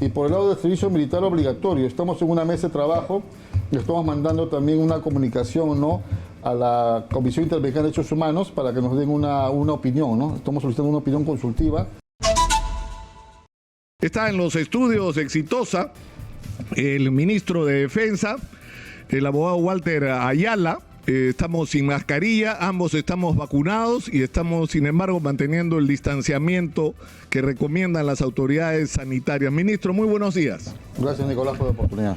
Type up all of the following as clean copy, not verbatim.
Y por el lado del servicio militar obligatorio, estamos en una mesa de trabajo, le estamos mandando también una comunicación, ¿no?, a la Comisión Interamericana de Derechos Humanos para que nos den una opinión, ¿no? Estamos solicitando una opinión consultiva. Está en los estudios Exitosa el ministro de Defensa, el abogado Walter Ayala. Estamos sin mascarilla, ambos estamos vacunados y estamos, sin embargo, manteniendo el distanciamiento que recomiendan las autoridades sanitarias. Ministro, muy buenos días. Gracias, Nicolás, por la oportunidad.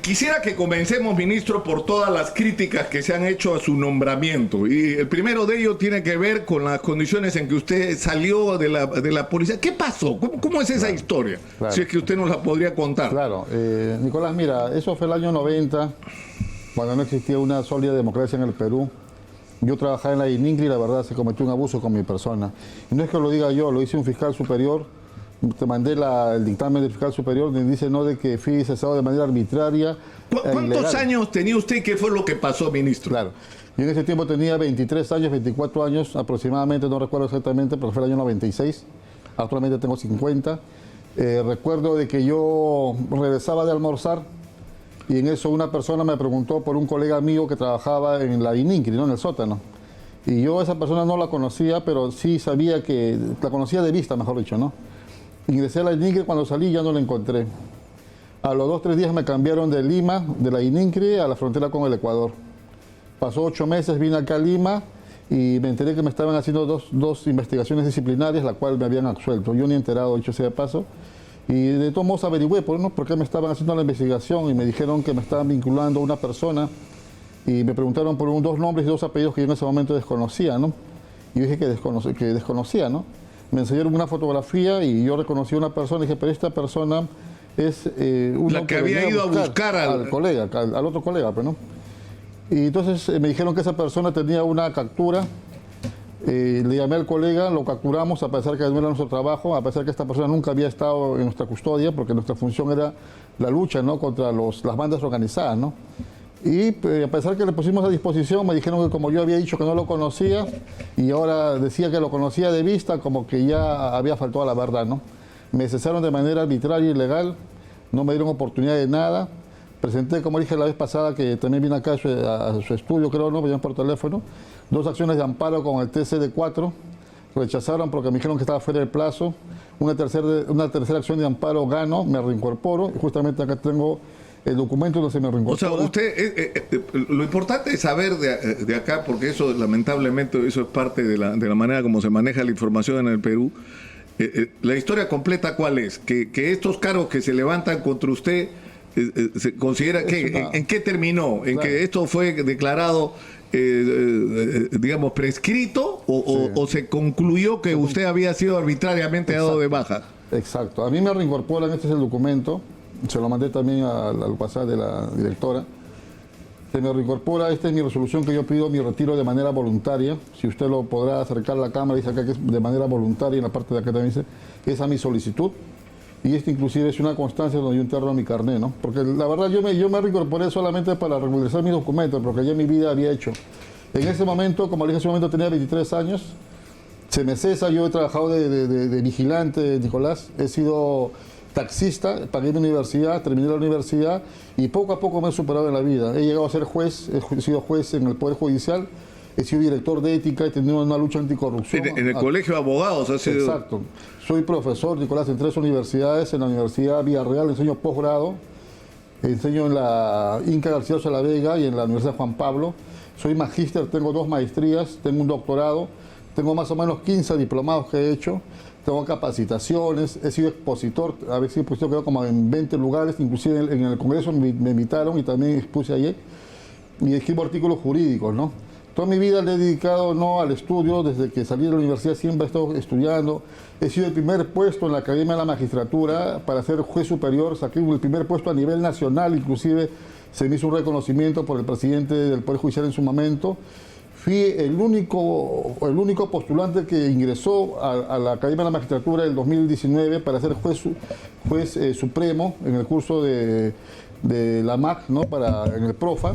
Quisiera que comencemos, ministro, por todas las críticas que se han hecho a su nombramiento. Y el primero de ellos tiene que ver con las condiciones en que usted salió de la policía. ¿Qué pasó? ¿Cómo es esa historia? Claro. Si es que usted nos la podría contar. Claro, Nicolás, mira, eso fue el año 90, cuando no existía una sólida democracia en el Perú. Yo trabajaba en la ININCRI y la verdad se cometió un abuso con mi persona. Y no es que lo diga yo, lo hice un fiscal superior. Te mandé el dictamen del fiscal superior donde dice no de que fui cesado de manera arbitraria. ¿Cuántos años tenía usted y qué fue lo que pasó, ministro? Claro, yo en ese tiempo tenía 23 años, 24 años aproximadamente, no recuerdo exactamente, pero fue el año 96. Actualmente tengo 50. Recuerdo de que yo regresaba de almorzar y en eso una persona me preguntó por un colega mío que trabajaba en la ININCRI, ¿no?, en el sótano. Y yo a esa persona no la conocía, pero sí sabía que, la conocía de vista, mejor dicho, ¿no? Ingresé a la ININCRI, cuando salí ya no la encontré. A los 2 o 3 días me cambiaron de Lima, de la ININCRI, a la frontera con el Ecuador. Pasó 8 meses, vine acá a Lima y me enteré que me estaban haciendo dos investigaciones disciplinarias, la cual me habían absuelto. Yo ni enterado, dicho sea de paso. Y de todos modos averigüé por qué me estaban haciendo la investigación y me dijeron que me estaban vinculando a una persona y me preguntaron por 2 nombres y 2 apellidos que yo en ese momento desconocía, ¿no? Y yo dije que desconocía, ¿no? Me enseñaron una fotografía y yo reconocí a una persona y dije, pero esta persona es la que había ido a buscar al colega, al otro colega, pues, ¿no? Y entonces me dijeron que esa persona tenía una captura. Le llamé al colega, lo capturamos a pesar que no era nuestro trabajo, a pesar que esta persona nunca había estado en nuestra custodia, porque nuestra función era la lucha, ¿no?, contra las bandas organizadas, ¿no? Y a pesar que le pusimos a disposición, me dijeron que como yo había dicho que no lo conocía y ahora decía que lo conocía de vista, como que ya había faltado a la verdad, ¿no? Me cesaron de manera arbitraria y ilegal, no me dieron oportunidad de nada. Presenté, como dije la vez pasada, que también vine acá a su estudio, creo, ¿no?, me llaman por teléfono, 2 acciones de amparo con el TCD4, rechazaron porque me dijeron que estaba fuera del plazo. Una tercera acción de amparo gano, me reincorporo, y justamente acá tengo el documento donde se me reincorpora. O sea, usted, lo importante es saber de acá, porque eso lamentablemente eso es parte de la manera como se maneja la información en el Perú. La historia completa, ¿cuál es? Que estos cargos que se levantan contra usted, se considera que, ¿en qué terminó? ¿En que esto fue declarado, digamos, prescrito o se concluyó que usted había sido arbitrariamente dado de baja? Exacto. A mí me reincorporan, este es el documento, se lo mandé también al WhatsApp de la directora. Se me reincorpora, esta es mi resolución que yo pido mi retiro de manera voluntaria. Si usted lo podrá acercar a la cámara, dice acá que es de manera voluntaria, en la parte de acá también dice que es a mi solicitud. Y este inclusive es una constancia donde yo interno mi carné, ¿no? Porque la verdad yo me reincorporé solamente para regularizar mis documentos, porque ya mi vida había hecho. En ese momento, como le dije, en ese momento tenía 23 años, se me cesa, yo he trabajado de vigilante, Nicolás, he sido taxista, pagué mi universidad, terminé la universidad y poco a poco me he superado en la vida. He llegado a ser juez, he sido juez en el Poder Judicial, he sido director de ética, he tenido una lucha anticorrupción. En el Colegio de Abogados ha sido... Exacto. Soy profesor, Nicolás, en 3 universidades. En la Universidad Villarreal enseño posgrado, enseño en la Inca García de la Vega y en la Universidad Juan Pablo. Soy magíster, tengo 2 maestrías, tengo un doctorado, tengo más o menos 15 diplomados que he hecho, tengo capacitaciones, he sido expositor, a veces he expuesto creo como en 20 lugares, inclusive en el Congreso me invitaron y también expuse ayer, y escribo artículos jurídicos, ¿no? Toda mi vida le he dedicado, ¿no?, al estudio. Desde que salí de la universidad siempre he estado estudiando. He sido el primer puesto en la Academia de la Magistratura para ser juez superior. Saqué el primer puesto a nivel nacional, inclusive se me hizo un reconocimiento por el presidente del Poder Judicial en su momento. Fui el único postulante que ingresó a la Academia de la Magistratura en el 2019 para ser juez supremo en el curso de la MAC, ¿no?, en el PROFA.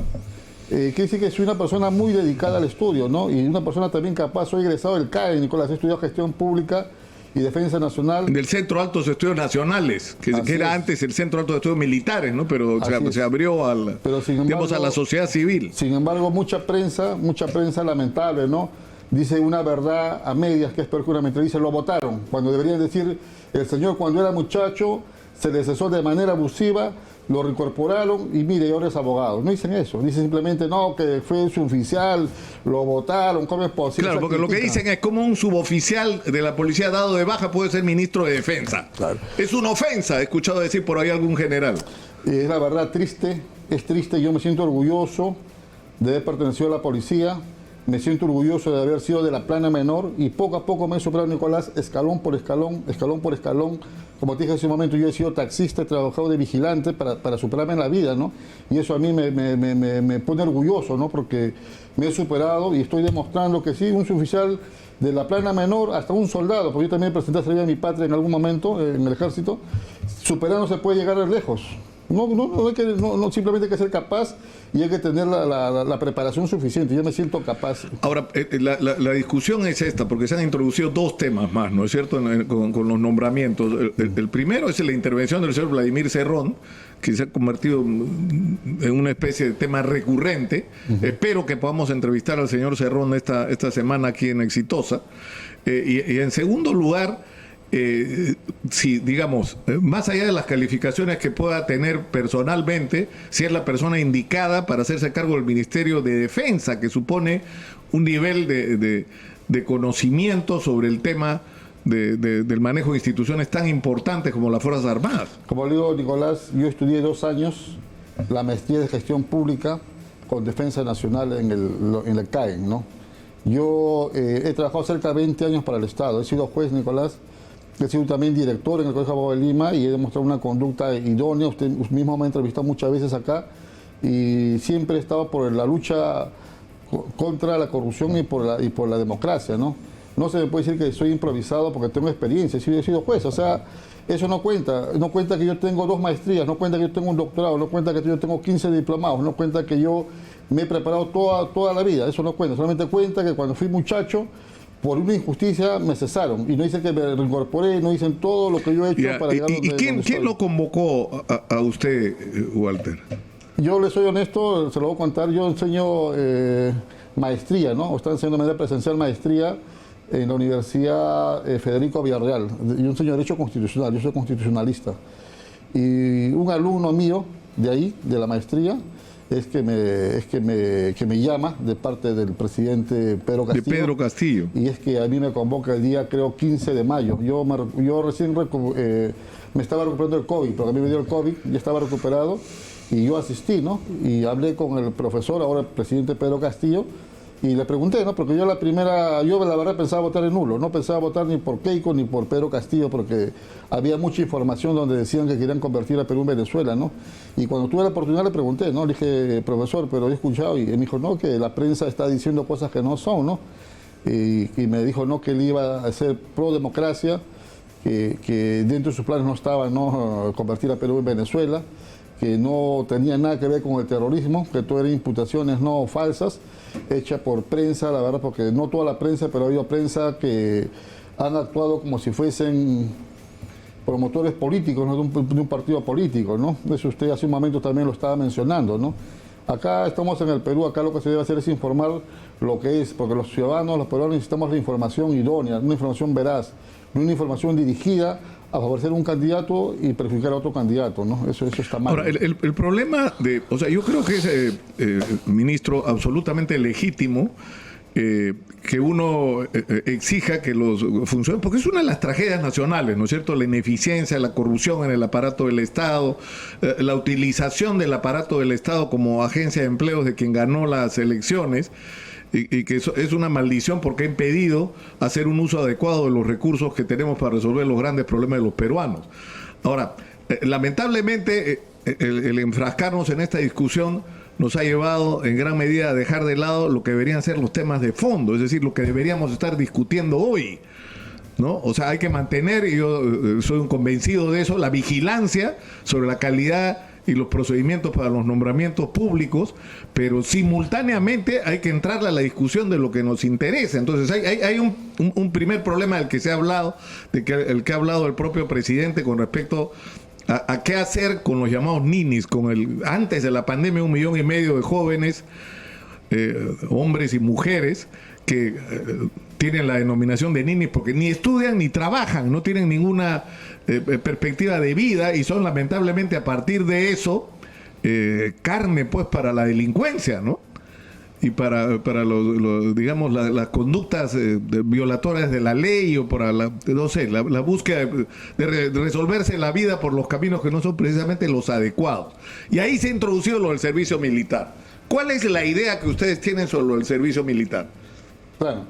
Quiere decir que soy una persona muy dedicada al estudio, ¿no?, y una persona también capaz. Soy egresado del CAE, Nicolás, he estudiado gestión pública y Defensa Nacional. Del Centro de Altos Estudios Nacionales, que era antes el Centro de Altos Estudios Militares, ¿no? Pero se abrió digamos, a la sociedad civil. Sin embargo, mucha prensa lamentable, ¿no? Dice una verdad a medias, que es peor que una mentira. Dice, lo votaron, cuando deberían decir, el señor cuando era muchacho se le cesó de manera abusiva, lo reincorporaron y mire, ahora es abogado. No dicen eso, dicen simplemente no, que fue su oficial, lo votaron, ¿cómo es posible? Claro, porque lo que dicen es como un suboficial de la policía dado de baja puede ser ministro de defensa. Claro. Es una ofensa, he escuchado decir por ahí algún general. Es la verdad triste, es triste, yo me siento orgulloso de haber pertenecido a la policía, me siento orgulloso de haber sido de la plana menor y poco a poco me he superado, Nicolás, escalón por escalón, escalón por escalón. Como te dije hace un momento, yo he sido taxista, he trabajado de vigilante para superarme en la vida, ¿no? Y eso a mí me pone orgulloso, ¿no? Porque me he superado y estoy demostrando que sí, un suboficial de la plana menor hasta un soldado, porque yo también presenté a servir a mi patria en algún momento en el ejército, superando se puede llegar lejos. No, simplemente hay que ser capaz y hay que tener la preparación suficiente. Yo me siento capaz. Ahora, la discusión es esta, porque se han introducido dos temas más, ¿no es cierto?, con los nombramientos. El primero es la intervención del señor Vladimir Cerrón, que se ha convertido en una especie de tema recurrente. Espero que podamos entrevistar al señor Cerrón esta semana aquí en Exitosa. Y en segundo lugar, si, digamos, más allá de las calificaciones que pueda tener personalmente, si es la persona indicada para hacerse cargo del Ministerio de Defensa, que supone un nivel de conocimiento sobre el tema del manejo de instituciones tan importantes como las Fuerzas Armadas. Como le digo, Nicolás, yo estudié 2 años la maestría de gestión pública con Defensa Nacional en el CAEN, ¿no? Yo he trabajado cerca de 20 años para el Estado, he sido juez, Nicolás. He sido también director en el Colegio de Abogados de Lima y he demostrado una conducta idónea. Usted mismo me ha entrevistado muchas veces acá y siempre he estado por la lucha contra la corrupción y por la democracia, ¿no? No se me puede decir que soy improvisado porque tengo experiencia, he sido juez. O sea, eso no cuenta. No cuenta que yo tengo 2 maestrías, no cuenta que yo tengo un doctorado, no cuenta que yo tengo 15 diplomados, no cuenta que yo me he preparado toda la vida. Eso no cuenta. Solamente cuenta que cuando fui muchacho, por una injusticia me cesaron y no dicen que me reincorporé, no dicen todo lo que yo he hecho para llegar ¿Y quién lo convocó a usted, Walter? Yo le soy honesto, se lo voy a contar, yo enseño maestría, ¿no? O está enseñando de manera presencial maestría en la Universidad Federico Villarreal. Yo enseño Derecho Constitucional, yo soy constitucionalista. Y un alumno mío de ahí, de la maestría, es que me llama de parte del presidente Pedro Castillo. De Pedro Castillo. Y es que a mí me convoca el día, creo, 15 de mayo. Yo recién me estaba recuperando del COVID, porque a mí me dio el COVID, ya estaba recuperado, y yo asistí, ¿no? Y hablé con el profesor, ahora el presidente Pedro Castillo, y le pregunté, ¿no? Porque yo la verdad pensaba votar en nulo, no pensaba votar ni por Keiko ni por Pedro Castillo, porque había mucha información donde decían que querían convertir a Perú en Venezuela, ¿no? Y cuando tuve la oportunidad le pregunté, ¿no? Le dije, profesor, pero he escuchado, y él me dijo, no, que la prensa está diciendo cosas que no son, ¿no? Y me dijo, no, que él iba a ser pro democracia, que dentro de sus planes no estaba, ¿no?, convertir a Perú en Venezuela, que no tenía nada que ver con el terrorismo, que todo eran imputaciones no falsas, hechas por prensa, la verdad, porque no toda la prensa, pero ha habido prensa que han actuado como si fuesen promotores políticos, ¿no?, de un partido político, ¿no? Eso usted hace un momento también lo estaba mencionando, ¿no? Acá estamos en el Perú, acá lo que se debe hacer es informar lo que es, porque los ciudadanos, los peruanos necesitamos la información idónea, una información veraz, no una información dirigida a favorecer un candidato y perjudicar a otro candidato, ¿no? Eso está mal. Ahora, el problema o sea, yo creo que es, ministro, absolutamente legítimo que uno exija que los funcionarios, porque es una de las tragedias nacionales, ¿no es cierto?, la ineficiencia, la corrupción en el aparato del Estado, la utilización del aparato del Estado como agencia de empleos de quien ganó las elecciones, y que eso es una maldición porque ha impedido hacer un uso adecuado de los recursos que tenemos para resolver los grandes problemas de los peruanos. Ahora, lamentablemente, el enfrascarnos en esta discusión nos ha llevado en gran medida a dejar de lado lo que deberían ser los temas de fondo, es decir, lo que deberíamos estar discutiendo hoy, ¿no? O sea, hay que mantener, y yo soy un convencido de eso, la vigilancia sobre la calidad y los procedimientos para los nombramientos públicos, pero simultáneamente hay que entrarle a la discusión de lo que nos interesa. Entonces hay un primer problema del que se ha hablado, el que ha hablado el propio presidente con respecto a qué hacer con los llamados ninis, antes de la pandemia 1,5 millones de jóvenes, hombres y mujeres, que tienen la denominación de ninis porque ni estudian ni trabajan, no tienen ninguna perspectiva de vida y son lamentablemente a partir de eso carne pues para la delincuencia, ¿no? Y para digamos las conductas violatorias de la ley o para la búsqueda de resolverse la vida por los caminos que no son precisamente los adecuados. Y ahí se ha introducido lo del servicio militar. ¿Cuál es la idea que ustedes tienen sobre el servicio militar? Claro,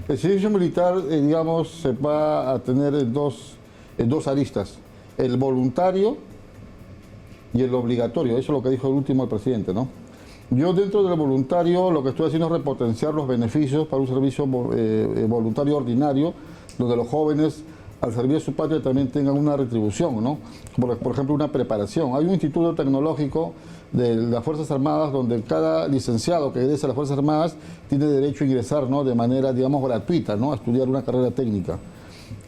el servicio militar, digamos, se va a tener en dos aristas, el voluntario y el obligatorio. Eso es lo que dijo el último el presidente, ¿no? Yo dentro del voluntario lo que estoy haciendo es repotenciar los beneficios para un servicio voluntario ordinario, donde los jóvenes al servir a su patria también tengan una retribución, ¿no? Por ejemplo, una preparación. Hay un instituto tecnológico de las Fuerzas Armadas donde cada licenciado que egresa a las Fuerzas Armadas tiene derecho a ingresar, ¿no? De manera, digamos, gratuita, ¿no? A estudiar una carrera técnica.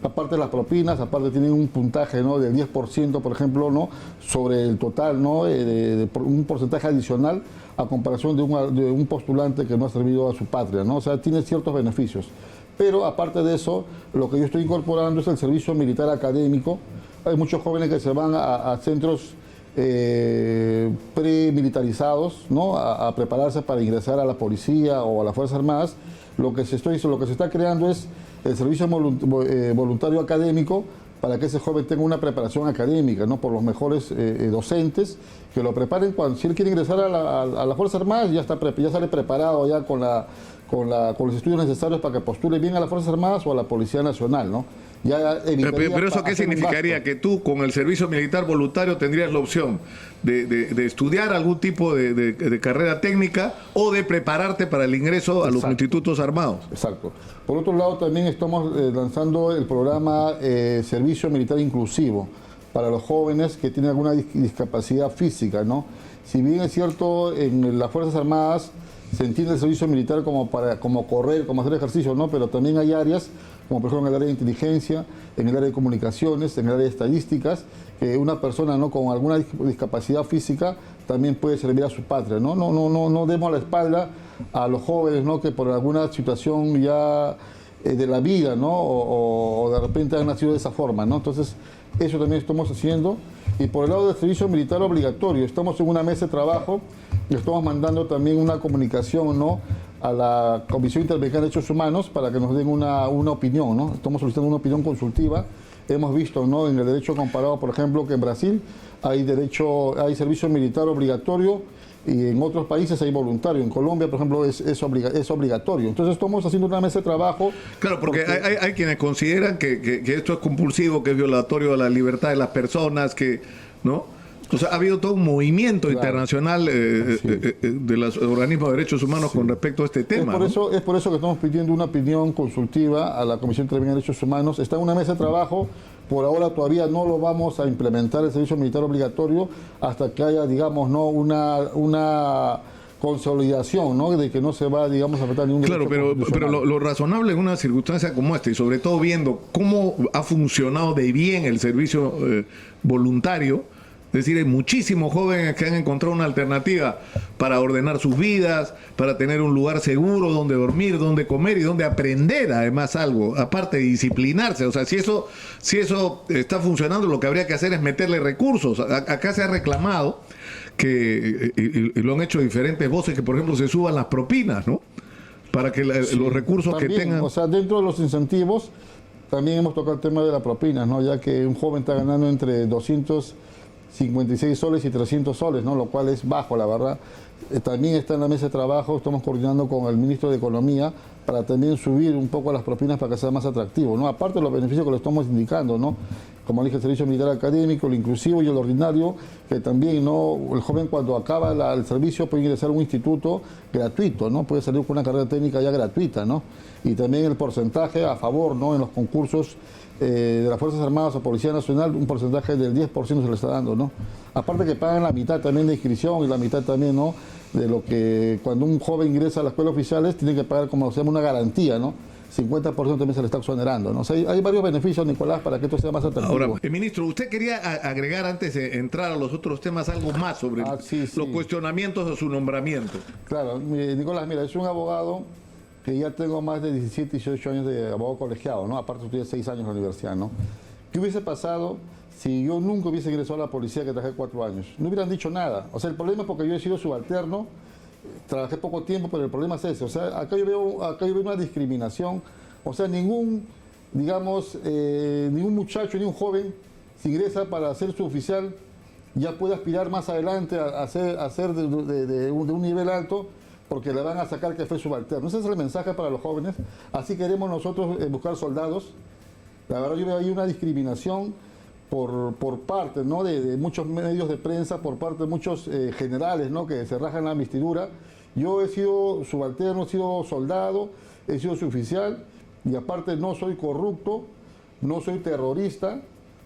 Aparte de las propinas, aparte tienen un puntaje, ¿no? Del 10%, por ejemplo, ¿no? Sobre el total, ¿no? Un porcentaje adicional a comparación de un postulante que no ha servido a su patria, ¿no? O sea, tiene ciertos beneficios. Pero aparte de eso, lo que yo estoy incorporando es el servicio militar académico. Hay muchos jóvenes que se van a centros premilitarizados, ¿no? A prepararse para ingresar a la policía o a las Fuerzas Armadas. Lo que se está creando es el servicio voluntario académico para que ese joven tenga una preparación académica, ¿no? Por los mejores docentes que lo preparen si él quiere ingresar a las Fuerzas Armadas, ya sale preparado ya con los estudios necesarios para que postule bien a las Fuerzas Armadas o a la Policía Nacional, ¿no? Pero ¿eso qué significaría? Que tú con el servicio militar voluntario tendrías la opción de estudiar algún tipo de carrera técnica o de prepararte para el ingreso a los institutos armados. Exacto. Por otro lado, también estamos lanzando el programa Servicio Militar Inclusivo para los jóvenes que tienen alguna discapacidad física, ¿no? Si bien es cierto, en las Fuerzas Armadas se entiende el servicio militar como correr, como hacer ejercicio, ¿no? Pero también hay áreas, como por ejemplo en el área de inteligencia, en el área de comunicaciones, en el área de estadísticas, que una persona, ¿no? Con alguna discapacidad física también puede servir a su patria, ¿no? No demos la espalda a los jóvenes, ¿no? Que por alguna situación ya de la vida, ¿no? O de repente han nacido de esa forma, ¿no? Entonces, eso también estamos haciendo. Y por el lado del servicio militar obligatorio, estamos en una mesa de trabajo y estamos mandando también una comunicación, ¿no? A la Comisión Interamericana de Derechos Humanos para que nos den una opinión, ¿no? Estamos solicitando una opinión consultiva. Hemos visto, ¿no? En el derecho comparado, por ejemplo, que en Brasil hay servicio militar obligatorio y en otros países hay voluntario. En Colombia, por ejemplo, es obligatorio. Entonces estamos haciendo una mesa de trabajo. Claro, porque hay quienes consideran que esto es compulsivo, que es violatorio a la libertad de las personas, ¿no? O sea, ha habido todo un movimiento internacional de los organismos de derechos humanos con respecto a este tema. Es por eso que estamos pidiendo una opinión consultiva a la Comisión Interamericana de Derechos Humanos. Está en una mesa de trabajo. Por ahora todavía no lo vamos a implementar el servicio militar obligatorio hasta que haya, digamos, ¿no? una consolidación, ¿no? De que no se va, digamos, a afectar ningún derecho. Claro, pero lo razonable en una circunstancia como esta, y sobre todo viendo cómo ha funcionado de bien el servicio voluntario, es decir, hay muchísimos jóvenes que han encontrado una alternativa para ordenar sus vidas, para tener un lugar seguro donde dormir, donde comer y donde aprender además algo, aparte de disciplinarse. O sea, si eso está funcionando, lo que habría que hacer es meterle recursos. Acá se ha reclamado y lo han hecho diferentes voces, que por ejemplo se suban las propinas, ¿no? Para que los recursos también, que tengan... O sea, dentro de los incentivos también hemos tocado el tema de las propinas, ¿no? Ya que un joven está ganando entre 256 soles y 300 soles, ¿no? Lo cual es bajo, la verdad. También está en la mesa de trabajo, estamos coordinando con el ministro de Economía para también subir un poco las propinas para que sea más atractivo, ¿no? Aparte de los beneficios que le estamos indicando, ¿no? Como dije, el servicio militar académico, el inclusivo y el ordinario, que también, ¿no? El joven cuando acaba el servicio puede ingresar a un instituto gratuito, ¿no? Puede salir con una carrera técnica ya gratuita, ¿no? Y también el porcentaje a favor, ¿no? En los concursos de las Fuerzas Armadas o Policía Nacional, un porcentaje del 10% se le está dando, ¿no? Aparte que pagan la mitad también de inscripción y la mitad también, ¿no?, de lo que cuando un joven ingresa a la escuela oficiales tiene que pagar, como se llama, una garantía, ¿no? 50% también se le está exonerando, ¿no? O sea, hay varios beneficios, Nicolás, para que esto sea más atractivo. Ahora, ministro, usted quería agregar, antes de entrar a los otros temas, algo más sobre los cuestionamientos de su nombramiento. Claro, Nicolás, mira, es un abogado que ya tengo más de 17, 18 años de abogado colegiado, ¿no? Aparte estudié 6 años en la universidad, ¿no? ¿Qué hubiese pasado si yo nunca hubiese ingresado a la policía, que trabajé 4 años? No hubieran dicho nada. O sea, el problema es porque yo he sido subalterno, trabajé poco tiempo, pero el problema es ese. O sea, acá yo veo una discriminación. O sea, ningún muchacho, ni un joven, si ingresa para ser su oficial, ya puede aspirar más adelante a ser de un nivel alto, porque le van a sacar que fue subalterno. Ese es el mensaje para los jóvenes. Así queremos nosotros buscar soldados. La verdad, yo veo ahí una discriminación por parte, ¿no?, de muchos medios de prensa, por parte de muchos generales, ¿no?, que se rajan la vestidura. Yo he sido subalterno, he sido soldado, he sido suboficial, y aparte no soy corrupto, no soy terrorista,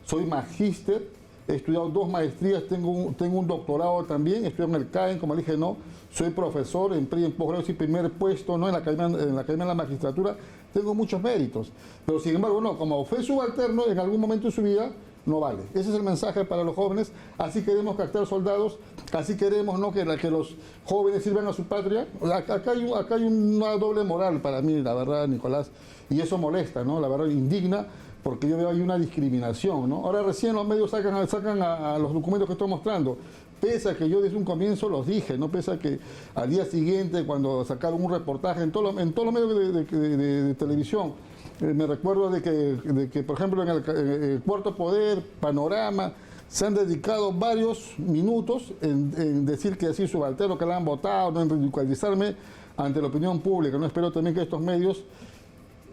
soy magíster, he estudiado 2 maestrías, tengo un doctorado también, estudio en el CAEN, como le dije, no, soy profesor en posgrado, soy primer puesto, ¿no?, en la Academia de la Magistratura, tengo muchos méritos, pero sin embargo, no, como fue subalterno en algún momento de su vida, no vale. Ese es el mensaje para los jóvenes. Así queremos captar soldados, así queremos, ¿no?, que los jóvenes sirvan a su patria. Acá hay una doble moral para mí, la verdad, Nicolás, y eso molesta, ¿no?, la verdad, indigna, porque yo veo ahí una discriminación, ¿no? Ahora recién los medios sacan a los documentos que estoy mostrando, pese a que yo desde un comienzo los dije, ¿no?, pese a que al día siguiente, cuando sacaron un reportaje en todos los medios de televisión, me recuerdo de que, por ejemplo, en el Cuarto Poder, Panorama, se han dedicado varios minutos en decir que así subalterno, que la han votado, no en radicalizarme ante la opinión pública. No espero también que estos medios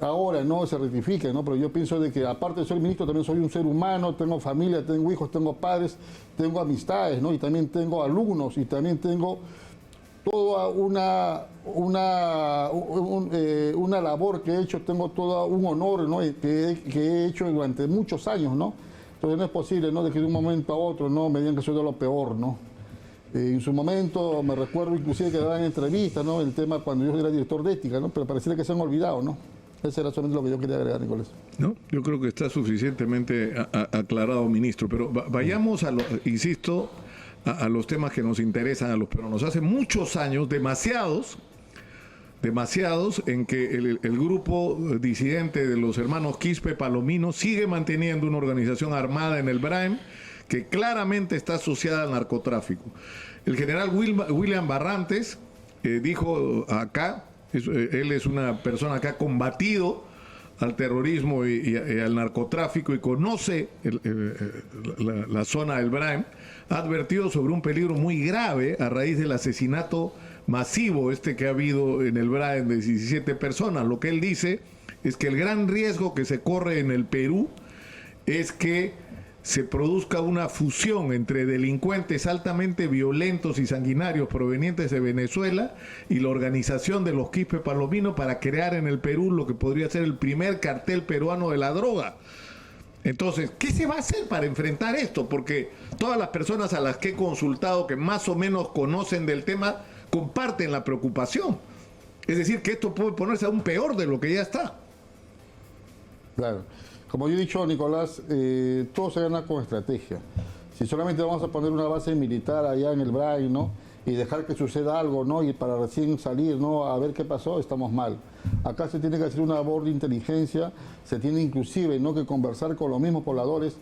ahora no se rectifiquen, ¿no? Pero yo pienso de que, aparte de ser ministro, también soy un ser humano, tengo familia, tengo hijos, tengo padres, tengo amistades, ¿no? Y también tengo alumnos, y también tengo toda una labor que he hecho, tengo todo un honor, ¿no?, que he hecho durante muchos años, ¿no? Entonces no es posible, ¿no?, de que de un momento a otro, ¿no?, me digan que soy de lo peor, ¿no? En su momento me recuerdo inclusive que daban entrevistas, ¿no?, el tema cuando yo era director de ética, ¿no?, pero pareciera que se han olvidado, ¿no? Ese era solamente lo que yo quería agregar, Nicolás. No, yo creo que está suficientemente aclarado, ministro, pero vayamos insisto, a los temas que nos interesan a los peruanos. Hace muchos años, demasiados, en que el grupo disidente de los hermanos Quispe Palomino sigue manteniendo una organización armada en el Braem que claramente está asociada al narcotráfico. El general William Barrantes dijo acá, él es una persona que ha combatido al terrorismo y al narcotráfico y conoce la zona del Braem, ha advertido sobre un peligro muy grave a raíz del asesinato masivo que ha habido en el Braem de 17 personas. Lo que él dice es que el gran riesgo que se corre en el Perú es que se produzca una fusión entre delincuentes altamente violentos y sanguinarios provenientes de Venezuela y la organización de los Quispe Palomino para crear en el Perú lo que podría ser el primer cartel peruano de la droga. Entonces, ¿qué se va a hacer para enfrentar esto? Porque todas las personas a las que he consultado que más o menos conocen del tema comparten la preocupación. Es decir, que esto puede ponerse aún peor de lo que ya está. Claro. Como yo he dicho, Nicolás, todo se gana con estrategia. Si solamente vamos a poner una base militar allá en el Braem, ¿no?, y dejar que suceda algo, ¿no?, y para recién salir, ¿no?, a ver qué pasó, estamos mal. Acá se tiene que hacer una labor de inteligencia, se tiene inclusive, ¿no?, que conversar con los mismos pobladores.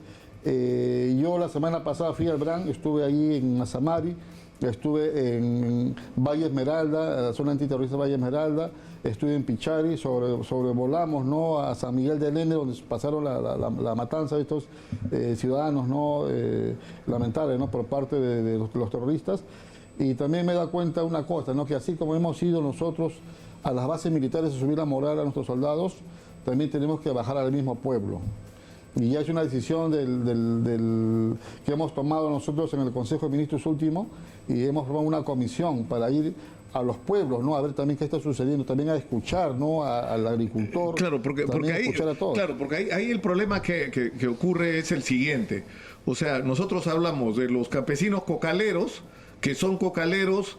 Yo la semana pasada fui al Braem, estuve ahí en Mazamari, estuve en Valle Esmeralda, la zona antiterrorista Valle Esmeralda, estuve en Pichari, sobrevolamos, ¿no?, a San Miguel de Allende, donde pasaron la matanza de estos ciudadanos, ¿no?, lamentables, ¿no?, por parte de los terroristas. Y también me da cuenta una cosa, ¿no?, que así como hemos ido nosotros a las bases militares a subir la moral a nuestros soldados, también tenemos que bajar al mismo pueblo. Y ya es una decisión que hemos tomado nosotros en el Consejo de Ministros último, y hemos formado una comisión para ir a los pueblos, ¿no?, a ver también qué está sucediendo, también a escuchar, ¿no?, al agricultor. Claro, porque ahí el problema que ocurre es el siguiente. O sea, nosotros hablamos de los campesinos cocaleros, que son cocaleros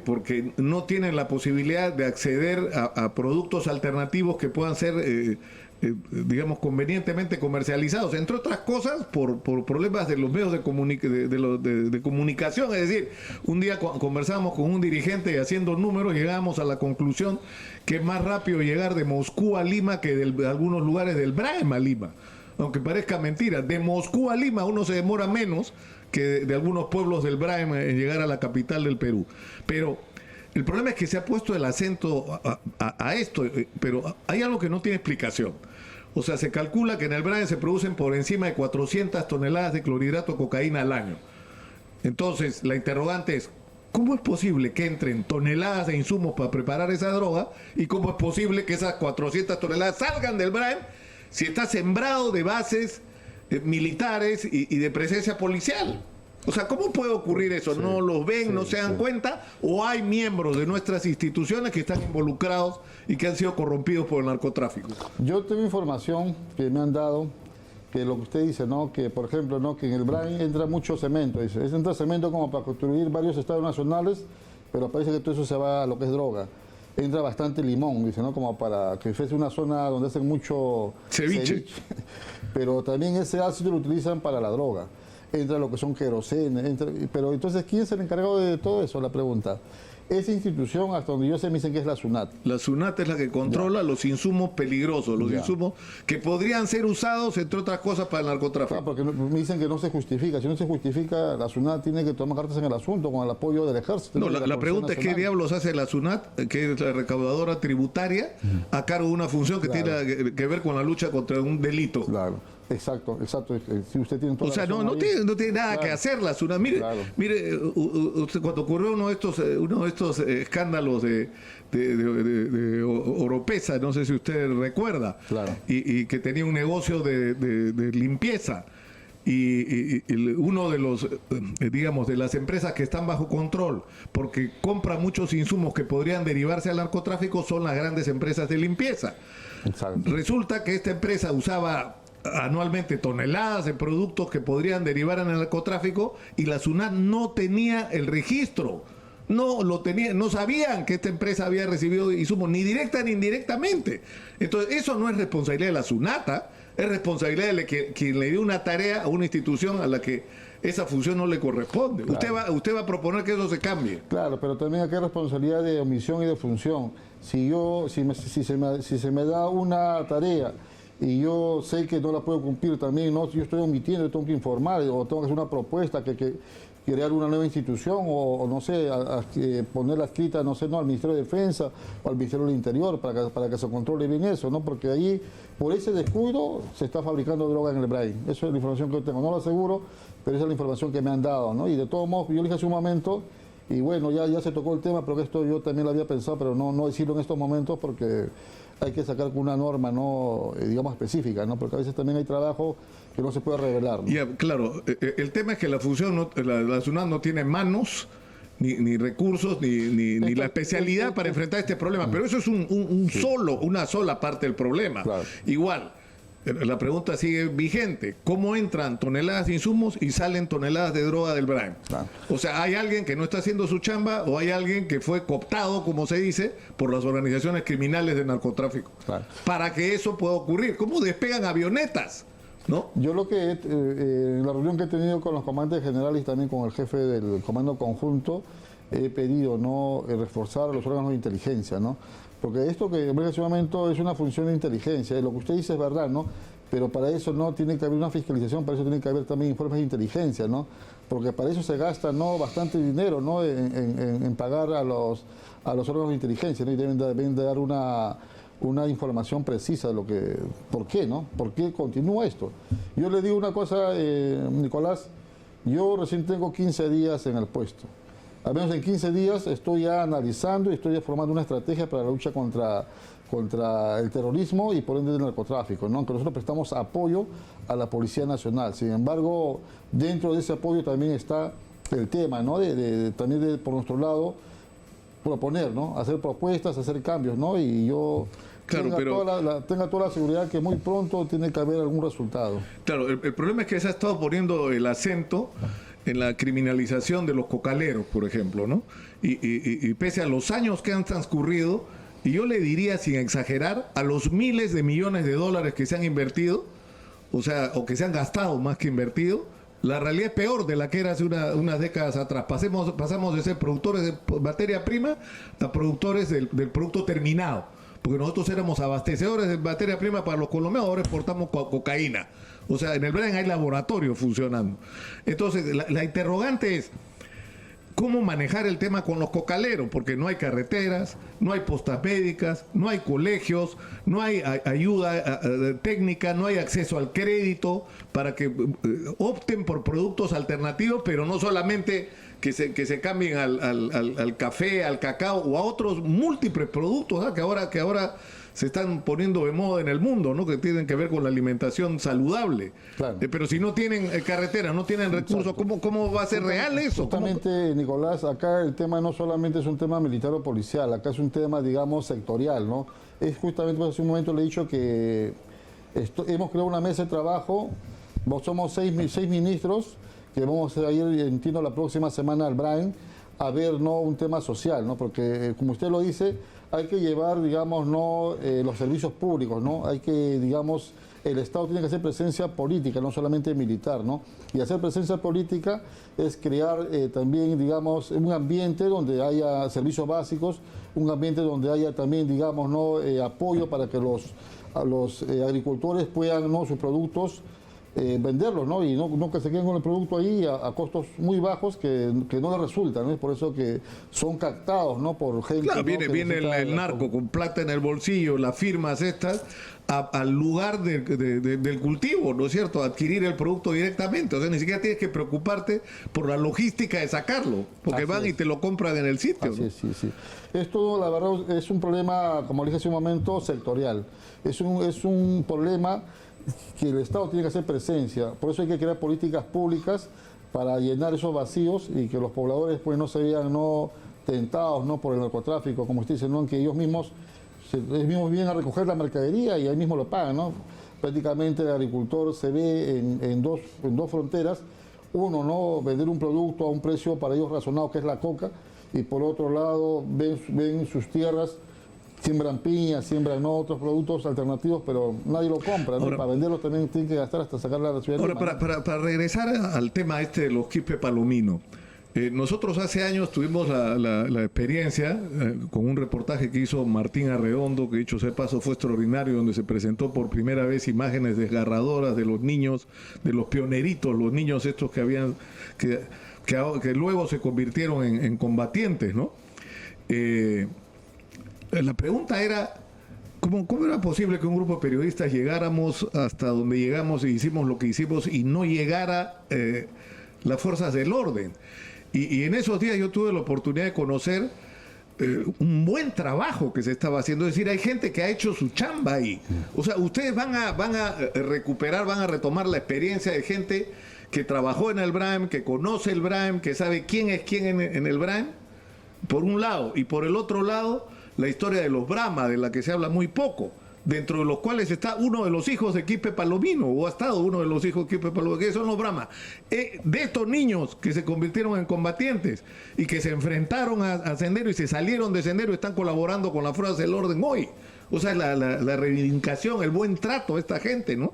porque no tienen la posibilidad de acceder a productos alternativos que puedan ser, digamos, convenientemente comercializados, entre otras cosas por problemas de los medios de comunicación. Es decir, un día conversamos con un dirigente y haciendo números llegamos a la conclusión que es más rápido llegar de Moscú a Lima que de algunos lugares del Braem a Lima. Aunque parezca mentira, de Moscú a Lima uno se demora menos que de algunos pueblos del Braem en llegar a la capital del Perú. Pero el problema es que se ha puesto el acento a esto, pero hay algo que no tiene explicación. O sea, se calcula que en el Braem se producen por encima de 400 toneladas de clorhidrato de cocaína al año. Entonces, la interrogante es, ¿cómo es posible que entren toneladas de insumos para preparar esa droga? ¿Y cómo es posible que esas 400 toneladas salgan del Braem si está sembrado de bases militares y de presencia policial? O sea, ¿cómo puede ocurrir eso? Sí, ¿no los ven, no se dan cuenta? ¿O hay miembros de nuestras instituciones que están involucrados y que han sido corrompidos por el narcotráfico? Yo tengo información que me han dado, que lo que usted dice, ¿no? Que, por ejemplo, ¿no? Que en el Braem entra mucho cemento. Dice, entra cemento como para construir varios estados nacionales, pero parece que todo eso se va a lo que es droga. Entra bastante limón, dice, ¿no? Como para que fuese una zona donde hacen mucho ceviche. Pero también ese ácido lo utilizan para la droga. Entra lo que son querosene, pero entonces, ¿quién es el encargado de todo eso? La pregunta. Esa institución, hasta donde yo sé, me dicen que es la SUNAT. La SUNAT es la que controla los insumos peligrosos, los insumos que podrían ser usados, entre otras cosas, para el narcotráfico. Porque me dicen que no se justifica. Si no se justifica, la SUNAT tiene que tomar cartas en el asunto con el apoyo del ejército. No, la pregunta es, ¿qué diablos hace la SUNAT, que es la recaudadora tributaria, a cargo de una función que tiene que ver con la lucha contra un delito? Claro. Exacto. Si usted tiene toda o sea, no tiene nada que hacer la SUNAT. Mire, usted, cuando ocurrió uno de estos escándalos de Oropesa, no sé si usted recuerda, y que tenía un negocio de limpieza. Y uno de los, digamos, de las empresas que están bajo control, porque compra muchos insumos que podrían derivarse al narcotráfico, son las grandes empresas de limpieza. Exacto. Resulta que esta empresa usaba anualmente toneladas de productos que podrían derivar en el narcotráfico y la SUNAT no tenía el registro, no sabían que esta empresa había recibido insumos ni directa ni indirectamente. Entonces eso no es responsabilidad de la SUNAT, es responsabilidad de quien le dio una tarea a una institución a la que esa función no le corresponde. Claro. Usted va a proponer que eso se cambie. Claro, pero también aquí hay responsabilidad de omisión y de función. Si se me da una tarea y yo sé que no la puedo cumplir también, ¿no? Si yo estoy omitiendo, tengo que informar, o tengo que hacer una propuesta, que crear una nueva institución, o no sé, ponerla escrita, no sé, no, al Ministerio de Defensa o al Ministerio del Interior, para que se controle bien eso, ¿no? Porque ahí, por ese descuido, se está fabricando droga en el Braem. Esa es la información que yo tengo. No lo aseguro, pero esa es la información que me han dado, ¿no? Y de todos modos, yo le dije hace un momento, y bueno, ya se tocó el tema, pero que esto yo también lo había pensado, pero no decirlo en estos momentos porque hay que sacar una norma, no digamos específica, ¿no? Porque a veces también hay trabajo que no se puede revelar, ¿no? Ya, claro, el tema es que la función, la SUNAT no tiene manos, ni recursos, ni la especialidad para enfrentar este problema, pero eso es una sola parte del problema. Claro. Igual, la pregunta sigue vigente. ¿Cómo entran toneladas de insumos y salen toneladas de droga del Braem? Claro. O sea, ¿hay alguien que no está haciendo su chamba o hay alguien que fue cooptado, como se dice, por las organizaciones criminales de narcotráfico? Claro. Para que eso pueda ocurrir. ¿Cómo despegan avionetas? ¿No? Yo lo que en la reunión que he tenido con los comandantes generales y también con el jefe del comando conjunto, he pedido reforzar los órganos de inteligencia, ¿no? Porque esto que en ese momento es una función de inteligencia, lo que usted dice es verdad, ¿no? Pero para eso no tiene que haber una fiscalización, para eso tiene que haber también informes de inteligencia, ¿no? Porque para eso se gasta, ¿no?, bastante dinero, ¿no?, en pagar a los órganos de inteligencia, ¿no? Y deben de dar una información precisa de por qué, ¿no? ¿Por qué continúa esto? Yo le digo una cosa, Nicolás, yo recién tengo 15 días en el puesto. Al menos en 15 días estoy ya analizando y estoy ya formando una estrategia para la lucha contra el terrorismo y por ende el narcotráfico, ¿no? Que nosotros prestamos apoyo a la Policía Nacional. Sin embargo, dentro de ese apoyo también está el tema, ¿no? También por nuestro lado proponer, ¿no? Hacer propuestas, hacer cambios, ¿no? Y yo Claro, tenga toda la seguridad que muy pronto tiene que haber algún resultado. Claro, el problema es que se ha estado poniendo el acento en la criminalización de los cocaleros, por ejemplo, ¿no? Y pese a los años que han transcurrido, y yo le diría, sin exagerar, a los miles de millones de dólares que se han invertido, o que se han gastado más que invertido, la realidad es peor de la que era hace unas décadas atrás. Pasamos de ser productores de materia prima a productores del producto terminado. Porque nosotros éramos abastecedores de materia prima para los colombianos, ahora exportamos cocaína. O sea, en el Brain hay laboratorios funcionando. Entonces, la interrogante es, ¿cómo manejar el tema con los cocaleros? Porque no hay carreteras, no hay postas médicas, no hay colegios, no hay ayuda técnica, no hay acceso al crédito para que opten por productos alternativos, pero no solamente que se cambien al café, al cacao o a otros múltiples productos, ¿no? que ahora se están poniendo de moda en el mundo, ¿no? Que tienen que ver con la alimentación saludable. Claro. Pero si no tienen carretera, no tienen recursos, ¿cómo va a ser real eso? Justamente, Nicolás, acá el tema no solamente es un tema militar o policial, acá es un tema, digamos, sectorial, ¿no? Es justamente, hace un momento le he dicho que hemos creado una mesa de trabajo, somos seis ministros, que vamos a ir, entiendo, la próxima semana al Brain a ver, ¿no?, un tema social, ¿no? Porque, como usted lo dice, hay que llevar, digamos, ¿no?, los servicios públicos, ¿no? Hay que, digamos, el Estado tiene que hacer presencia política, no solamente militar, ¿no? Y hacer presencia política es crear también, digamos, un ambiente donde haya servicios básicos, un ambiente donde haya también, digamos, ¿no?, apoyo para que los agricultores puedan, ¿no?, sus productos venderlos, ¿no? Y no que se queden con el producto ahí a costos muy bajos que no les resultan, ¿no? Es por eso que son captados, ¿no?, por gente... Claro, ¿no?, viene el narco con plata en el bolsillo, las firmas estas, al lugar del cultivo, ¿no es cierto? Adquirir el producto directamente. O sea, ni siquiera tienes que preocuparte por la logística de sacarlo, porque Así van es. Y te lo compran en el sitio, Así ¿no? es, sí. Esto, la verdad, es un problema, como dije hace un momento, sectorial. Es un problema que el Estado tiene que hacer presencia. Por eso hay que crear políticas públicas para llenar esos vacíos y que los pobladores pues no se vean tentados, ¿no?, por el narcotráfico, como usted dice, ¿no?, en que ellos mismos vienen a recoger la mercadería y ahí mismo lo pagan, ¿no? Prácticamente el agricultor se ve en dos fronteras. Uno, ¿no?, vender un producto a un precio para ellos razonado, que es la coca, y por otro lado ven sus tierras, siembran piñas, siembran otros productos alternativos, pero nadie lo compra, ¿no? Ahora, para venderlos también tienen que gastar hasta sacarla a la ciudad. Ahora, para regresar al tema de los quispe palomino, nosotros hace años tuvimos la experiencia con un reportaje que hizo Martín Arredondo, que dicho sea de paso fue extraordinario, donde se presentó por primera vez imágenes desgarradoras de los niños, de los pioneritos, los niños estos que luego se convirtieron en combatientes, ¿no? La pregunta era, ¿cómo era posible que un grupo de periodistas llegáramos hasta donde llegamos y hicimos lo que hicimos y no llegara las fuerzas del orden? Y en esos días yo tuve la oportunidad de conocer un buen trabajo que se estaba haciendo. Es decir, hay gente que ha hecho su chamba ahí. O sea, ustedes van a recuperar, van a retomar la experiencia de gente que trabajó en el BRAM, que conoce el BRAM, que sabe quién es quién en el BRAM, por un lado. Y por el otro lado, la historia de los Brahma, de la que se habla muy poco, dentro de los cuales está uno de los hijos de Quispe Palomino, o ha estado uno de los hijos de Quispe Palomino, que son los Brahma. De estos niños que se convirtieron en combatientes y que se enfrentaron a Sendero y se salieron de Sendero, están colaborando con las fuerzas del orden hoy. O sea, la reivindicación, el buen trato a esta gente, ¿no?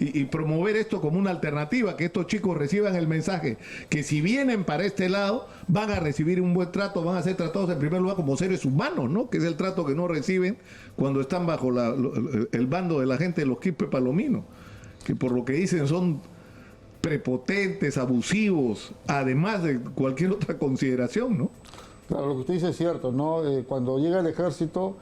Y promover esto como una alternativa, que estos chicos reciban el mensaje, que si vienen para este lado, van a recibir un buen trato, van a ser tratados en primer lugar como seres humanos, ¿no? Que es el trato que no reciben cuando están bajo el bando de la gente de los Quispe Palomino, que por lo que dicen son prepotentes, abusivos, además de cualquier otra consideración, ¿no? Claro, lo que usted dice es cierto, ¿no? Cuando llega el ejército,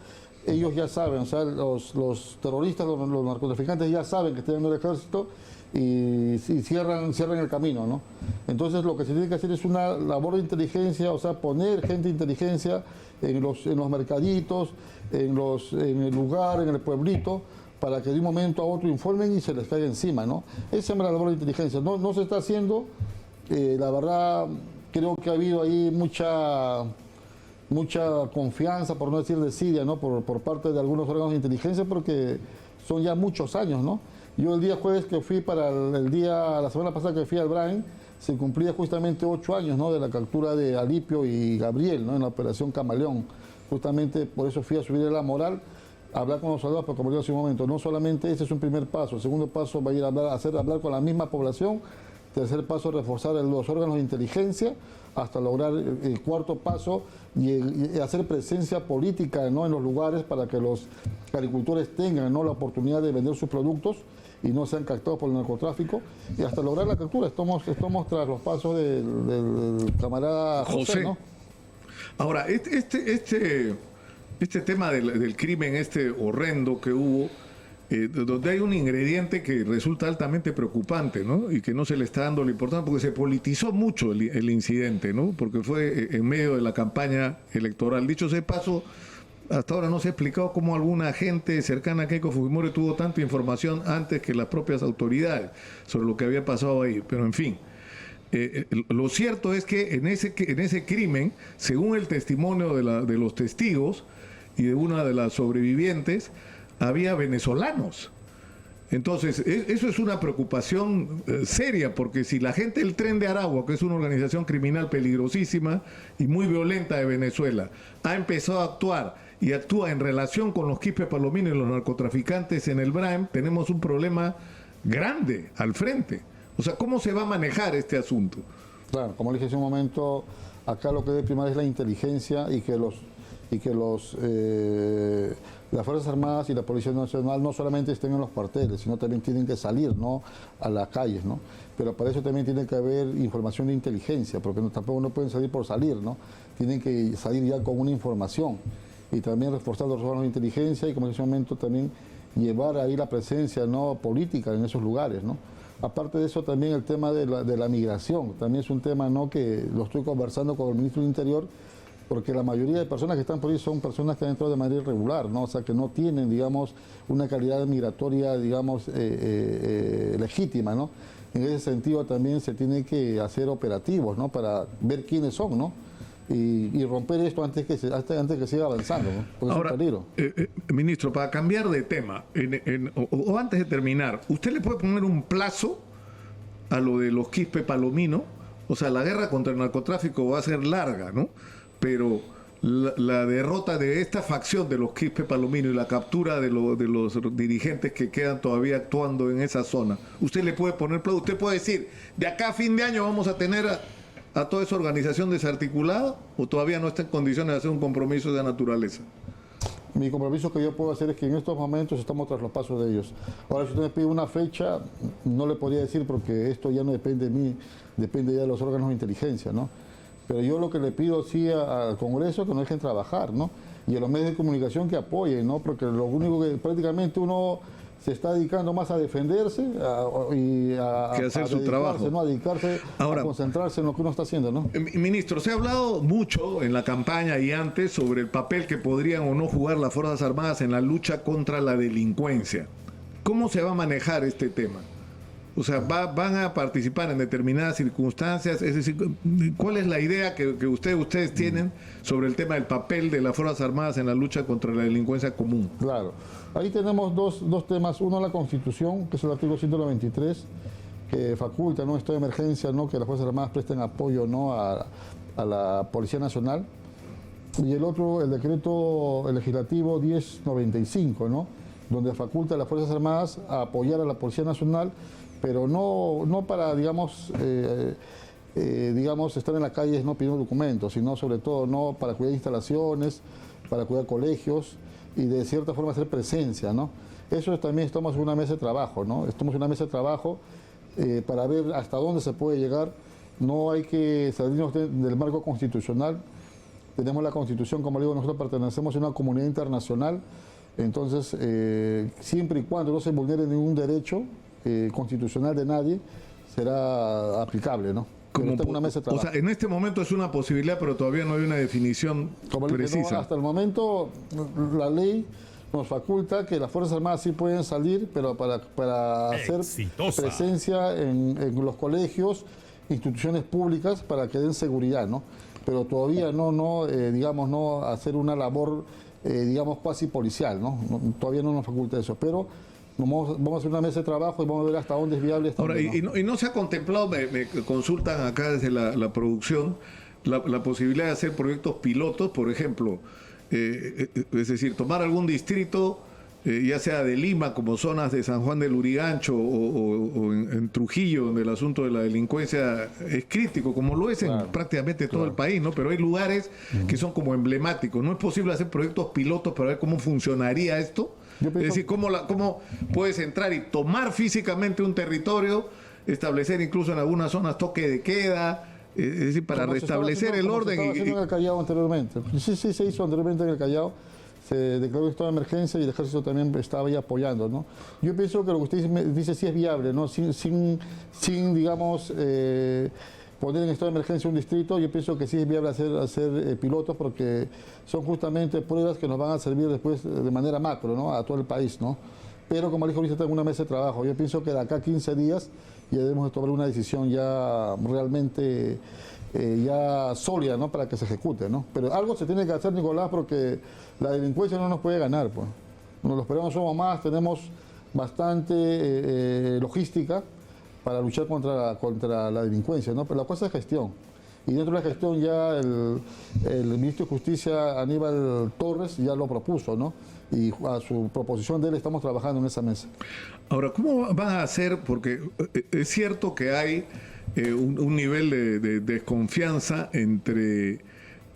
ellos ya saben, o sea, los terroristas, los narcotraficantes ya saben que están en el ejército y cierran el camino, ¿no? Entonces lo que se tiene que hacer es una labor de inteligencia, o sea, poner gente de inteligencia en los mercaditos, en el lugar, en el pueblito, para que de un momento a otro informen y se les caiga encima, ¿no? Esa es la labor de inteligencia. No se está haciendo, la verdad, creo que ha habido ahí mucha mucha confianza, por no decir desidia, ¿no? Por parte de algunos órganos de inteligencia, porque son ya muchos años, ¿no? Yo el día jueves que fui la semana pasada que fui al Brain, se cumplía justamente 8 años, ¿no? De la captura de Alipio y Gabriel, ¿no? En la operación Camaleón. Justamente por eso fui a subir la moral, a hablar con los soldados, pero como digo hace un momento, no solamente ese es un primer paso, el segundo paso va a ir a hablar con la misma población, tercer paso reforzar los órganos de inteligencia, hasta lograr el cuarto paso y hacer presencia política, ¿no? En los lugares para que los agricultores tengan, ¿no? La oportunidad de vender sus productos y no sean captados por el narcotráfico, y hasta lograr la captura. Estamos tras los pasos del camarada José, ¿no? Ahora, este tema del crimen horrendo que hubo, donde hay un ingrediente que resulta altamente preocupante, ¿no? Y que no se le está dando la importancia, porque se politizó mucho el incidente, ¿no? Porque fue en medio de la campaña electoral. Dicho sea de paso, hasta ahora no se ha explicado cómo alguna gente cercana a Keiko Fujimori tuvo tanta información antes que las propias autoridades sobre lo que había pasado ahí. Pero en fin, lo cierto es que en ese crimen, según el testimonio de los testigos y de una de las sobrevivientes, había venezolanos. Entonces, eso es una preocupación seria, porque si la gente del Tren de Aragua, que es una organización criminal peligrosísima y muy violenta de Venezuela, ha empezado a actuar y actúa en relación con los Quispe Palomino y los narcotraficantes en el Braem, tenemos un problema grande al frente. O sea, ¿cómo se va a manejar este asunto? Claro, como dije hace un momento, acá lo que debe primar es la inteligencia y que las Fuerzas Armadas y la Policía Nacional no solamente estén en los cuarteles, sino también tienen que salir, ¿no? A las calles, ¿no? Pero para eso también tiene que haber información de inteligencia, porque tampoco no pueden salir por salir, ¿no? Tienen que salir ya con una información y también reforzar los órganos de inteligencia y, como en ese momento, también llevar ahí la presencia, ¿no? Política en esos lugares, ¿no? Aparte de eso, también el tema de la migración, también es un tema, ¿no? Que lo estoy conversando con el Ministro del Interior, porque la mayoría de personas que están por ahí son personas que han entrado de manera irregular, ¿no? O sea, que no tienen, digamos, una calidad migratoria, digamos, legítima, ¿no? En ese sentido también se tiene que hacer operativos, ¿no? Para ver quiénes son, ¿no? Y romper esto antes que siga avanzando, ¿no? Porque ahora, es un peligro. Ministro, para cambiar de tema, o antes de terminar, ¿usted le puede poner un plazo a lo de los Quispe Palomino? O sea, la guerra contra el narcotráfico va a ser larga, ¿no? Pero la derrota de esta facción de los Quispe Palomino y la captura de los dirigentes que quedan todavía actuando en esa zona, ¿usted le puede poner plazo? ¿Usted puede decir, de acá a fin de año vamos a tener a toda esa organización desarticulada, o todavía no está en condiciones de hacer un compromiso de esa naturaleza? Mi compromiso que yo puedo hacer es que en estos momentos estamos tras los pasos de ellos. Ahora, si usted me pide una fecha, no le podría decir, porque esto ya no depende de mí, depende ya de los órganos de inteligencia, ¿no? Pero yo lo que le pido sí al Congreso es que nos dejen trabajar, ¿no? Y a los medios de comunicación que apoyen, ¿no? Porque lo único que prácticamente uno se está dedicando más a defenderse y a hacer su trabajo, ¿no? A dedicarse a concentrarse en lo que uno está haciendo, ¿no? Ministro, se ha hablado mucho en la campaña y antes sobre el papel que podrían o no jugar las Fuerzas Armadas en la lucha contra la delincuencia. ¿Cómo se va a manejar este tema? O sea, ¿van a participar en determinadas circunstancias? Es decir, ¿cuál es la idea que ustedes tienen sobre el tema del papel de las Fuerzas Armadas en la lucha contra la delincuencia común? Claro. Ahí tenemos dos temas. Uno, la Constitución, que es el artículo 193, que faculta, ¿no? Estado de emergencia, ¿no? Que las Fuerzas Armadas presten apoyo, ¿no? a la Policía Nacional. Y el otro, el decreto legislativo 1095, ¿no? Donde faculta a las Fuerzas Armadas a apoyar a la Policía Nacional, pero no para, digamos, estar en las calles no pidiendo documentos, sino sobre todo no para cuidar instalaciones, para cuidar colegios y de cierta forma hacer presencia, ¿no? Eso también estamos en una mesa de trabajo, ¿no? Estamos en una mesa de trabajo para ver hasta dónde se puede llegar. No hay que salirnos del marco constitucional. Tenemos la Constitución, como digo, nosotros pertenecemos a una comunidad internacional, entonces siempre y cuando no se vulnere ningún derecho constitucional de nadie, será aplicable, ¿no? Una mesa de o sea, en este momento es una posibilidad, pero todavía no hay una definición precisa. No, hasta el momento la ley nos faculta que las Fuerzas Armadas sí pueden salir, pero para hacer presencia en los colegios, instituciones públicas, para que den seguridad, ¿no? pero todavía digamos, no hacer una labor, digamos, cuasi policial, ¿no? Todavía no nos faculta eso, pero vamos a hacer una mesa de trabajo y vamos a ver hasta dónde es viable. Ahora, ¿no? y no se ha contemplado, me consultan acá desde la producción, la posibilidad de hacer proyectos pilotos, por ejemplo, es decir, tomar algún distrito, ya sea de Lima, como zonas de San Juan del Lurigancho o en Trujillo, donde el asunto de la delincuencia es crítico, como lo es en prácticamente todo el país, ¿no? Pero hay lugares que son como emblemáticos. ¿No es posible hacer proyectos pilotos para ver cómo funcionaría esto? Es decir, cómo puedes entrar y tomar físicamente un territorio, establecer incluso en algunas zonas toque de queda, es decir, para restablecer el orden. Se estaba haciendo en el Callao anteriormente. Sí, se hizo anteriormente en el Callao. Se declaró estado de emergencia y el ejército también estaba ahí apoyando, ¿no? Yo pienso que lo que usted dice sí es viable, ¿no? Sin digamos, poner en estado de emergencia un distrito, yo pienso que sí es viable hacer pilotos, porque son justamente pruebas que nos van a servir después de manera macro, ¿no? A todo el país, ¿no? Pero como dijo, ahorita tengo una mesa de trabajo. Yo pienso que de acá a 15 días ya debemos de tomar una decisión ya realmente ya sólida, ¿no? Para que se ejecute, ¿no? Pero algo se tiene que hacer, Nicolás, porque la delincuencia no nos puede ganar, pues. Los peruanos somos más, tenemos bastante logística para luchar contra la delincuencia, ¿no? Pero la cosa es gestión. Y dentro de la gestión ya el ministro de Justicia, Aníbal Torres, ya lo propuso, ¿no? Y a su proposición de él estamos trabajando en esa mesa. Ahora, ¿cómo van a hacer? Porque es cierto que hay un nivel de desconfianza entre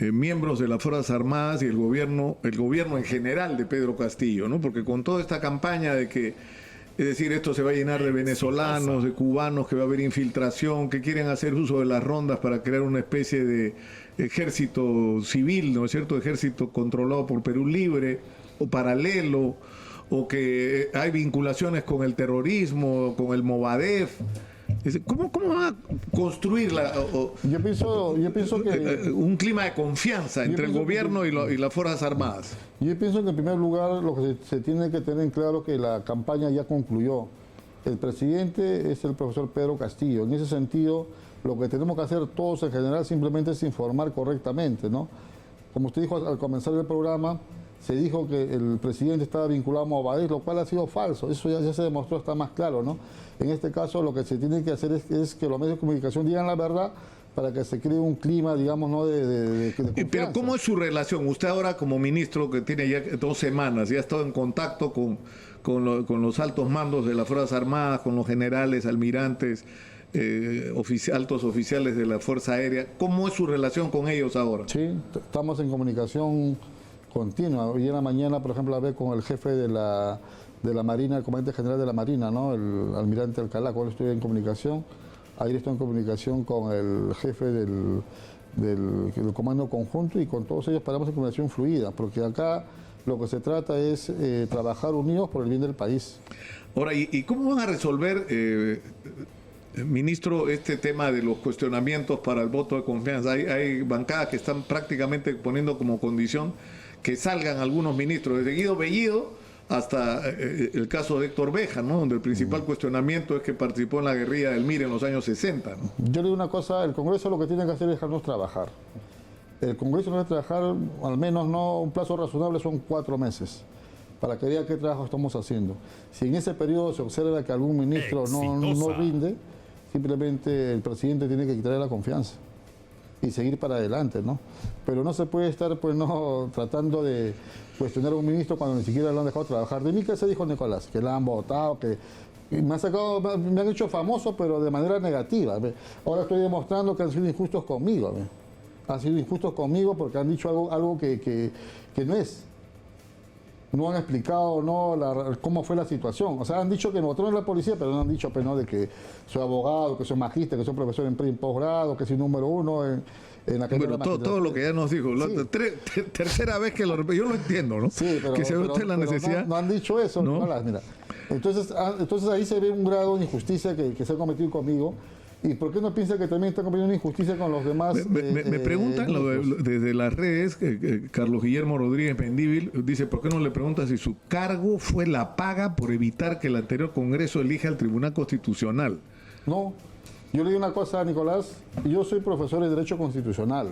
miembros de las Fuerzas Armadas y el gobierno en general de Pedro Castillo, ¿no? Porque con toda esta campaña de que, es decir, esto se va a llenar de venezolanos, de cubanos, que va a haber infiltración, que quieren hacer uso de las rondas para crear una especie de ejército civil, ¿no es cierto? Ejército controlado por Perú Libre o paralelo, o que hay vinculaciones con el terrorismo, con el Movadef. ¿Cómo van a construir yo pienso que un clima de confianza entre el gobierno y las Fuerzas Armadas? Yo pienso que en primer lugar lo que se tiene que tener en claro que la campaña ya concluyó. El presidente es el profesor Pedro Castillo. En ese sentido, lo que tenemos que hacer todos en general simplemente es informar correctamente, ¿no? Como usted dijo al comenzar el programa, se dijo que el presidente estaba vinculado a Movadef, lo cual ha sido falso. Eso ya se demostró, está más claro, ¿no? En este caso, lo que se tiene que hacer es que los medios de comunicación digan la verdad para que se cree un clima, digamos, ¿no? de confianza. Pero ¿cómo es su relación? Usted ahora como ministro, que tiene ya 2 semanas, ya ha estado en contacto con los altos mandos de las Fuerzas Armadas, con los generales, almirantes, altos oficiales de la Fuerza Aérea. ¿Cómo es su relación con ellos ahora? Sí, estamos en comunicación continua. Hoy en la mañana, por ejemplo, hablé con el jefe de la Marina, el comandante general de la Marina, ¿no? El almirante Alcalá, con él estoy en comunicación. Ayer estoy en comunicación con el jefe del comando conjunto, y con todos ellos paramos en comunicación fluida, porque acá lo que se trata es trabajar unidos por el bien del país. Ahora, ¿y cómo van a resolver, ministro, este tema de los cuestionamientos para el voto de confianza? Hay bancadas que están prácticamente poniendo como condición que salgan algunos ministros, desde Guido Bellido hasta el caso de Héctor Béjar, ¿no? Donde el principal cuestionamiento es que participó en la guerrilla del MIR en los años 60, ¿no? Yo le digo una cosa, el Congreso lo que tiene que hacer es dejarnos trabajar. El Congreso debe trabajar, al menos no un plazo razonable, son 4 meses, para que vea qué trabajo estamos haciendo. Si en ese periodo se observa que algún ministro no rinde, simplemente el presidente tiene que quitarle la confianza y seguir para adelante, ¿no? Pero no se puede estar, pues, no tratando de cuestionar a un ministro cuando ni siquiera lo han dejado trabajar. De mí, ¿qué se dijo Nicolás? Que la han votado, que me han hecho famoso, pero de manera negativa. Ahora estoy demostrando que han sido injustos conmigo. Han sido injustos conmigo porque han dicho algo que no es. No han explicado cómo fue la situación. O sea, han dicho que me votaron en la policía, pero no han dicho pues, no, de que soy abogado, que soy magíster, que soy profesor en posgrado, que soy número 1 en la carrera. Pero todo lo que ya nos dijo. Sí. Tercera vez que yo lo entiendo, ¿no? Sí, pero, que se ve usted la necesidad. No han dicho eso. ¿No? Mira. Entonces ahí se ve un grado de injusticia que se ha cometido conmigo. ¿Y por qué no piensa que también está cometiendo una injusticia con los demás? Me preguntan desde las redes, Carlos Guillermo Rodríguez Mendívil dice, ¿por qué no le pregunta si su cargo fue la paga por evitar que el anterior Congreso elija al Tribunal Constitucional? No, yo le digo una cosa, Nicolás, yo soy profesor de Derecho Constitucional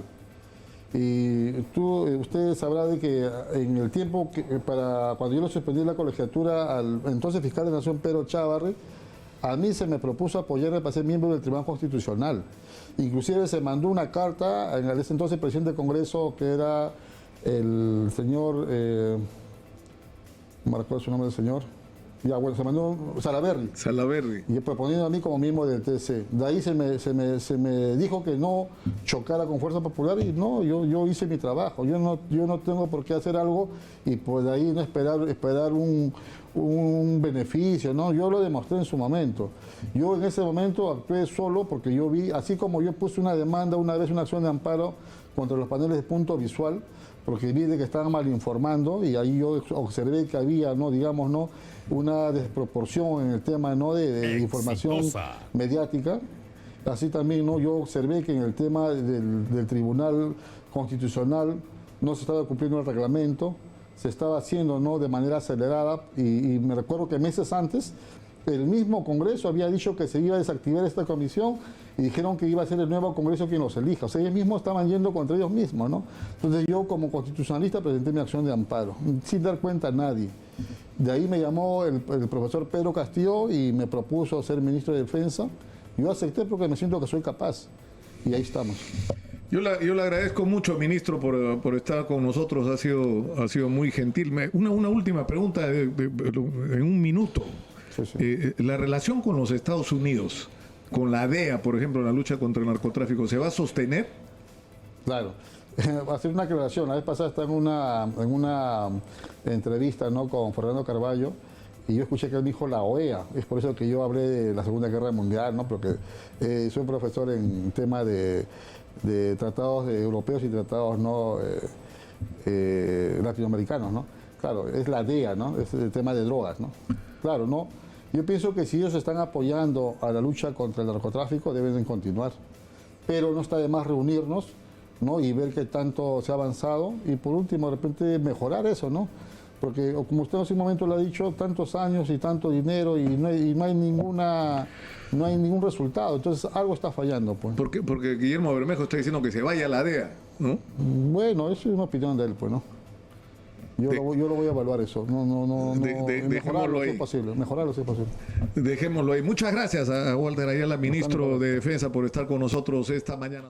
Y usted sabrá de que en el tiempo cuando yo lo suspendí la colegiatura al entonces fiscal de la Nación Pedro Chávarri, a mí se me propuso apoyarme para ser miembro del Tribunal Constitucional. Inclusive se mandó una carta en ese entonces presidente del Congreso, que era el señor, no me recuerdo su nombre del señor, ya bueno, se mandó Salaverry. Salaverry. Y proponiendo a mí como miembro del TC. De ahí se me dijo que no chocara con Fuerza Popular y no, yo hice mi trabajo. Yo no tengo por qué hacer algo y pues de ahí no esperar un beneficio, ¿no? Yo lo demostré en su momento. Yo en ese momento actué solo porque yo vi, así como yo puse una demanda una vez, una acción de amparo contra los paneles de punto visual, porque vi de que estaban mal informando y ahí yo observé que había, ¿no? digamos, ¿no? una desproporción en el tema, ¿no? de información mediática. Así también, ¿no? yo observé que en el tema del Tribunal Constitucional no se estaba cumpliendo el reglamento, se estaba haciendo, ¿no? de manera acelerada y me recuerdo que meses antes el mismo Congreso había dicho que se iba a desactivar esta comisión y dijeron que iba a ser el nuevo Congreso quien los elija. O sea, ellos mismos estaban yendo contra ellos mismos, ¿no? Entonces yo como constitucionalista presenté mi acción de amparo, sin dar cuenta a nadie. De ahí me llamó el profesor Pedro Castillo y me propuso ser ministro de Defensa. Yo acepté porque me siento que soy capaz. Y ahí estamos. Yo le agradezco mucho, ministro, por estar con nosotros. Ha sido muy gentil. Una última pregunta en un minuto. Sí, sí. La relación con los Estados Unidos, con la DEA, por ejemplo, en la lucha contra el narcotráfico, ¿se va a sostener? Claro. Va a hacer una aclaración. La vez pasada estaba en una entrevista, ¿no? con Fernando Carballo y yo escuché que él dijo la OEA. Es por eso que yo hablé de la Segunda Guerra Mundial, ¿no? Porque soy profesor en tema de tratados europeos y tratados no latinoamericanos, ¿no? Claro, es la DEA, ¿no? Es el tema de drogas, ¿no? Claro, ¿no? Yo pienso que si ellos están apoyando a la lucha contra el narcotráfico, deben de continuar. Pero no está de más reunirnos, ¿no? Y ver qué tanto se ha avanzado y por último, de repente, mejorar eso, ¿no? Porque, como usted en ese momento lo ha dicho, tantos años y tanto dinero y no hay ningún resultado. Entonces, algo está fallando, pues. Porque Guillermo Bermejo está diciendo que se vaya a la DEA, ¿no? Bueno, eso es una opinión de él, pues, ¿no? Yo lo voy a evaluar eso. Mejorarlo si es posible. Mejorarlo si es posible. Dejémoslo ahí. Muchas gracias a Walter Ayala, ministro de Defensa, por estar con nosotros esta mañana.